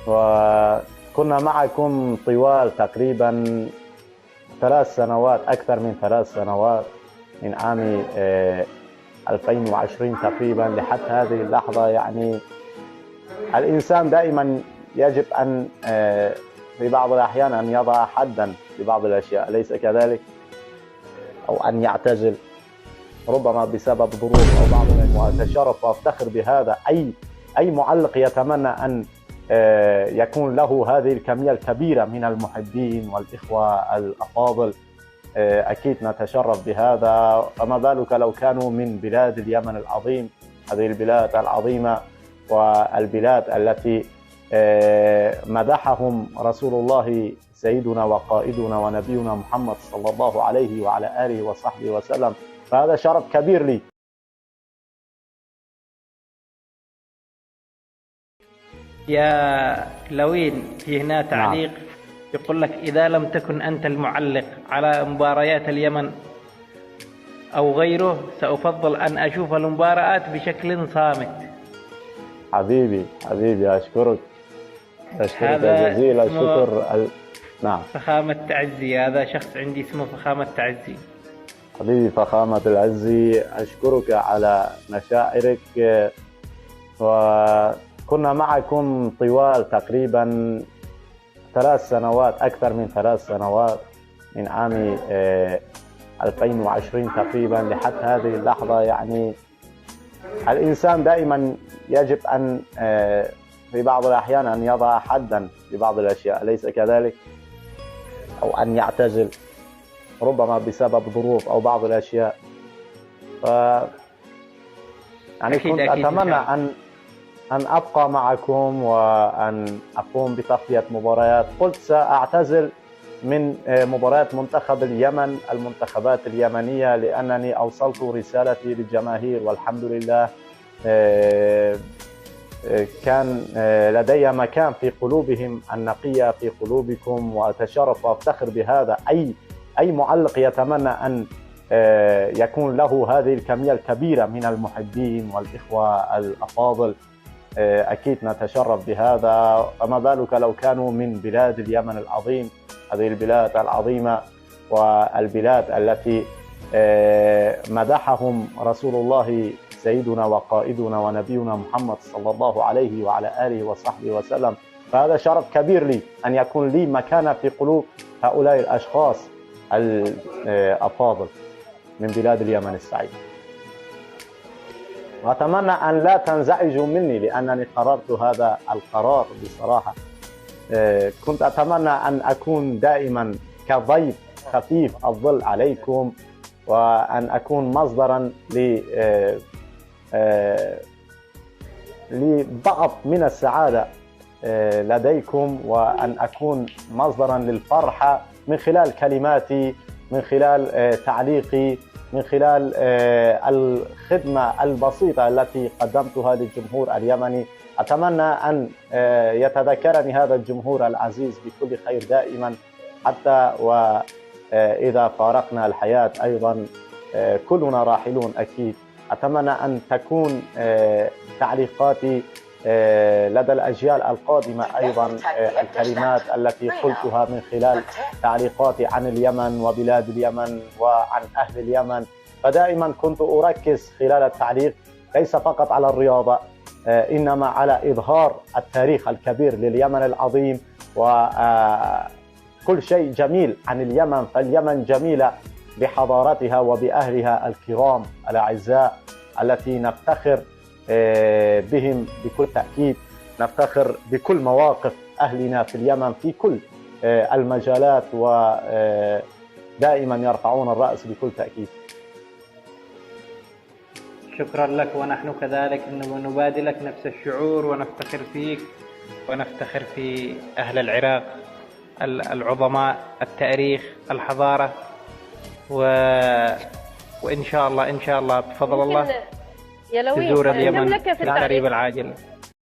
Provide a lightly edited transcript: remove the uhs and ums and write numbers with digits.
وكنا معكم طوال تقريبا 3 سنوات، أكثر من 3 سنوات، من عام 2020 تقريبا لحد هذه اللحظة. يعني الإنسان دائما يجب أن في بعض الأحيان أن يضع حدا لبعض الأشياء، أليس كذلك؟ أو أن يعتزل ربما بسبب ظروف أو بعض وأتشرف وأفتخر بهذا. أي معلق يتمنى أن يكون له هذه الكمية الكبيرة من المحبين والإخوة الأفاضل، أكيد نتشرف بهذا. فما بالك لو كانوا من بلاد اليمن العظيم، هذه البلاد العظيمة والبلاد التي مدحهم رسول الله سيدنا وقائدنا ونبينا محمد صلى الله عليه وعلى آله وصحبه وسلم. فهذا شرف كبير لي. يا لوين، في هنا تعليق يقول لك: إذا لم تكن أنت المعلق على مباريات اليمن أو غيره، سأفضل أن أشوف المباريات بشكل صامت. حبيبي أشكرك جزيل الشكر. نعم، فخامة تعزي، هذا شخص عندي اسمه فخامة تعزي. حبيبي فخامة العزي، أشكرك على مشاعرك. وكنا معكم طوال تقريبا 3 سنوات، أكثر من 3 سنوات، من عام 2020 تقريبا لحد هذه اللحظة. يعني الإنسان دائما يجب أن في بعض الأحيان أن يضع حدا لبعض الأشياء، أليس كذلك؟ أو أن يعتزل ربما بسبب ظروف أو بعض الأشياء. يعني كنت أتمنى أن أبقى معكم وأن أقوم بتغطية مباريات. قلت سأعتزل من مباريات منتخب اليمن، المنتخبات اليمنية، لأنني أوصلت رسالتي للجماهير، والحمد لله كان لدي مكان في قلوبهم النقية، في قلوبكم، وأتشرف وأفتخر بهذا. أي معلق يتمنى أن يكون له هذه الكمية الكبيرة من المحبين والإخوة الأفاضل، أكيد نتشرف بهذا. فما بالك لو كانوا من بلاد اليمن العظيم، هذه البلاد العظيمة والبلاد التي مدحهم رسول الله سيدنا وقائدنا ونبينا محمد صلى الله عليه وعلى آله وصحبه وسلم. فهذا شرف كبير لي أن يكون لي مكانة في قلوب هؤلاء الأشخاص الأفاضل من بلاد اليمن السعيد. وأتمنى أن لا تنزعجوا مني، لأنني قررت هذا القرار بصراحة. كنت أتمنى أن أكون دائما كضيف خفيف الظل عليكم، وأن أكون مصدرا لبعض من السعادة لديكم، وأن أكون مصدرا للفرحة من خلال كلماتي، من خلال تعليقي، من خلال الخدمة البسيطة التي قدمتها للجمهور اليمني. أتمنى أن يتذكرني هذا الجمهور العزيز بكل خير دائما، حتى وإذا فارقنا الحياة أيضا كلنا راحلون أكيد. أتمنى أن تكون تعليقاتي لدى الأجيال القادمة أيضا الكلمات التي قلتها من خلال تعليقاتي عن اليمن وبلاد اليمن وعن أهل اليمن. فدائما كنت أركز خلال التعليق ليس فقط على الرياضة، إنما على إظهار التاريخ الكبير لليمن العظيم وكل شيء جميل عن اليمن. فاليمن جميلة بحضارتها وبأهلها الكرام الأعزاء التي نفتخر بهم بكل تأكيد. نفتخر بكل مواقف أهلنا في اليمن في كل المجالات، ودائما يرفعون الرأس بكل تأكيد. شكرا لك، ونحن كذلك نبادلك نفس الشعور، ونفتخر فيك ونفتخر في أهل العراق العظماء، التاريخ، الحضارة، وإن شاء الله بفضل الله يا لوين تزور اليمن في القريب العاجل.